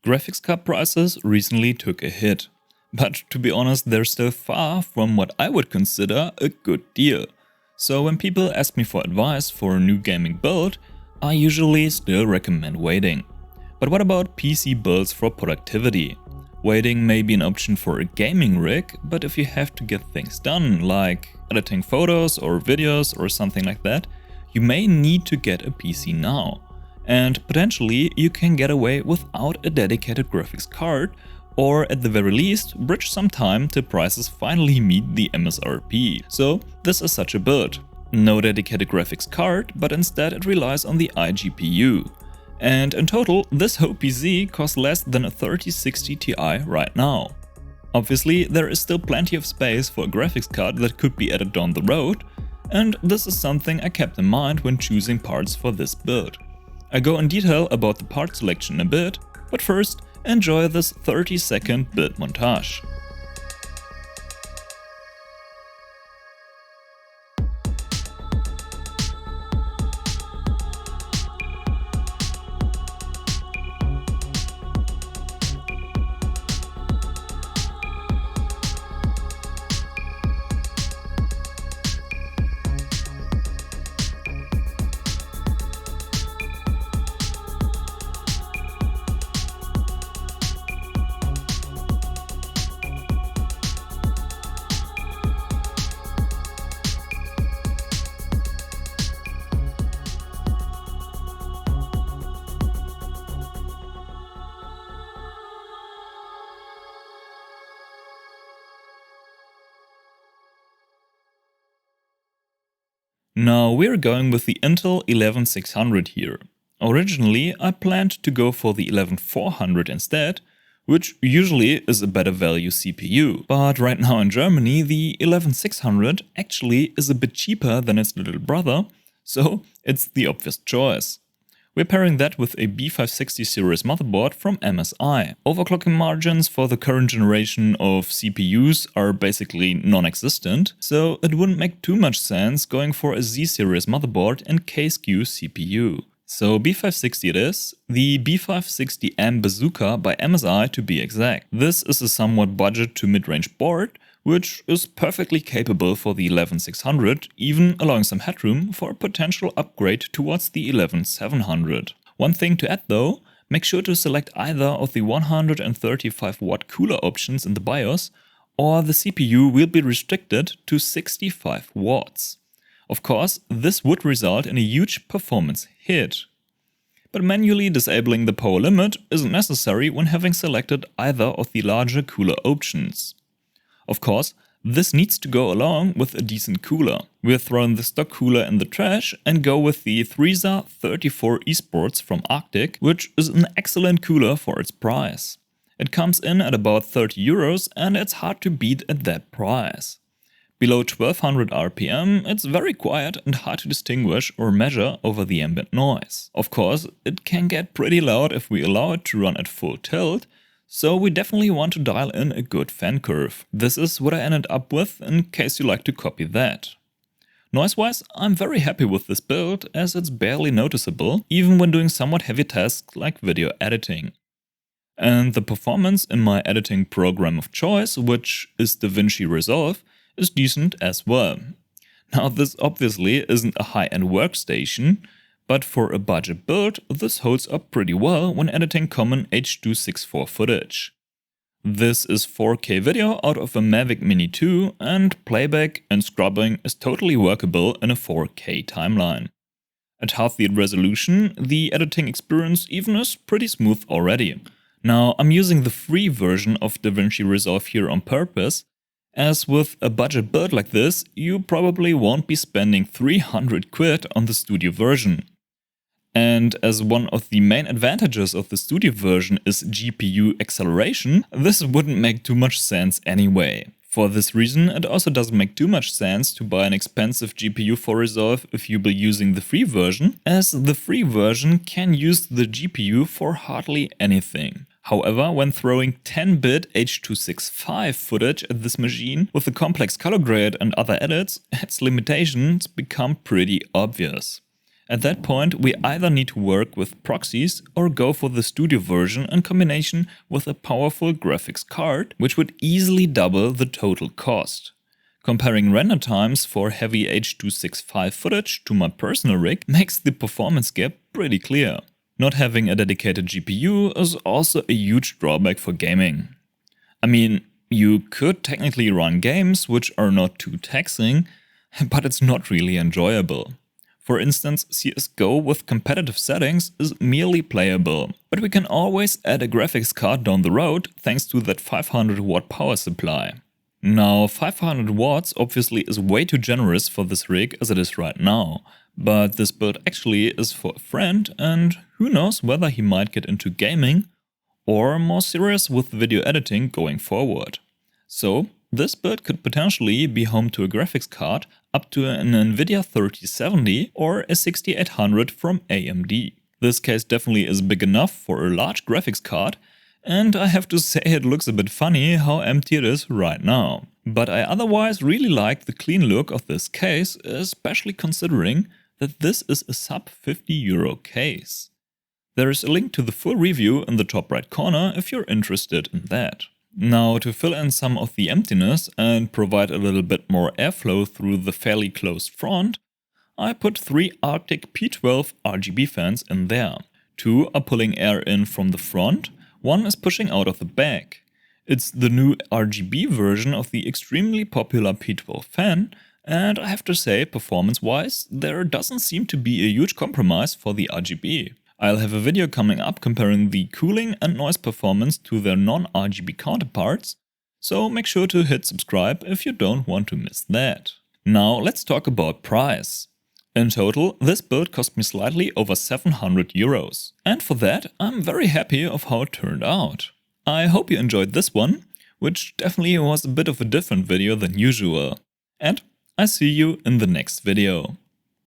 graphics card prices recently took a hit. But to be honest, they're still far from what I would consider a good deal. So when people ask me for advice for a new gaming build, I usually still recommend waiting. But what about PC builds for productivity? Waiting may be an option for a gaming rig, but if you have to get things done, like editing photos or videos or something like that, you may need to get a PC now. And potentially you can get away without a dedicated graphics card, or at the very least bridge some time till prices finally meet the MSRP. So this is such a build. No dedicated graphics card, but instead it relies on the iGPU. And in total, this whole PC costs less than a 3060 Ti right now. Obviously, there is still plenty of space for a graphics card that could be added down the road, and this is something I kept in mind when choosing parts for this build. I go in detail about the part selection in a bit, but first, enjoy this 30-second build montage. Now we're going with the Intel 11600 here. Originally I planned to go for the 11400 instead, which usually is a better value CPU. But right now in Germany the 11600 actually is a bit cheaper than its little brother, so it's the obvious choice. We're pairing that with a B560 series motherboard from MSI. Overclocking margins for the current generation of CPUs are basically non-existent, so it wouldn't make too much sense going for a Z-series motherboard and K-SKU CPU. So B560 it is, the B560M Bazooka by MSI to be exact. This is a somewhat budget to mid-range board, which is perfectly capable for the 11600, even allowing some headroom for a potential upgrade towards the 11700. One thing to add though, make sure to select either of the 135 watt cooler options in the BIOS, or the CPU will be restricted to 65 watts. Of course, this would result in a huge performance hit. But manually disabling the power limit isn't necessary when having selected either of the larger cooler options. Of course, this needs to go along with a decent cooler. We're throwing the stock cooler in the trash and go with the Threesa 34 Esports from Arctic, which is an excellent cooler for its price. It comes in at about 30 euros and it's hard to beat at that price. Below 1200 RPM, it's very quiet and hard to distinguish or measure over the ambient noise. Of course, it can get pretty loud if we allow it to run at full tilt, so we definitely want to dial in a good fan curve. This is what I ended up with in case you like to copy that. Noise-wise, I'm very happy with this build as it's barely noticeable, even when doing somewhat heavy tasks like video editing. And the performance in my editing program of choice, which is DaVinci Resolve, is decent as well. Now this obviously isn't a high-end workstation, but for a budget build, this holds up pretty well when editing common H.264 footage. This is 4K video out of a Mavic Mini 2 and playback and scrubbing is totally workable in a 4K timeline. At half the resolution, the editing experience even is pretty smooth already. Now I'm using the free version of DaVinci Resolve here on purpose, as with a budget build like this, you probably won't be spending 300 quid on the studio version. And as one of the main advantages of the studio version is GPU acceleration, this wouldn't make too much sense anyway. For this reason, it also doesn't make too much sense to buy an expensive GPU for Resolve if you'll be using the free version, as the free version can use the GPU for hardly anything. However, when throwing 10-bit H.265 footage at this machine with a complex color grade and other edits, its limitations become pretty obvious. At that point, we either need to work with proxies or go for the studio version in combination with a powerful graphics card, which would easily double the total cost. Comparing render times for heavy H.265 footage to my personal rig makes the performance gap pretty clear. Not having a dedicated GPU is also a huge drawback for gaming. I mean, you could technically run games which are not too taxing, but it's not really enjoyable. For instance, CSGO with competitive settings is merely playable, but we can always add a graphics card down the road thanks to that 500 watt power supply. Now, 500 watts obviously is way too generous for this rig as it is right now, but this build actually is for a friend and who knows whether he might get into gaming or more serious with video editing going forward. So, this build could potentially be home to a graphics card up to an Nvidia 3070 or a 6800 from AMD. This case definitely is big enough for a large graphics card, and I have to say it looks a bit funny how empty it is right now. But I otherwise really like the clean look of this case, especially considering that this is a sub €50 case. There is a link to the full review in the top right corner if you're interested in that. Now, to fill in some of the emptiness and provide a little bit more airflow through the fairly closed front, I put 3 Arctic P12 RGB fans in there. 2 are pulling air in from the front, 1 is pushing out of the back. It's the new RGB version of the extremely popular P12 fan, and I have to say, performance-wise, there doesn't seem to be a huge compromise for the RGB. I'll have a video coming up comparing the cooling and noise performance to their non-RGB counterparts, so make sure to hit subscribe if you don't want to miss that. Now let's talk about price. In total, this build cost me slightly over €700, and for that I'm very happy of how it turned out. I hope you enjoyed this one, which definitely was a bit of a different video than usual. And I see you in the next video.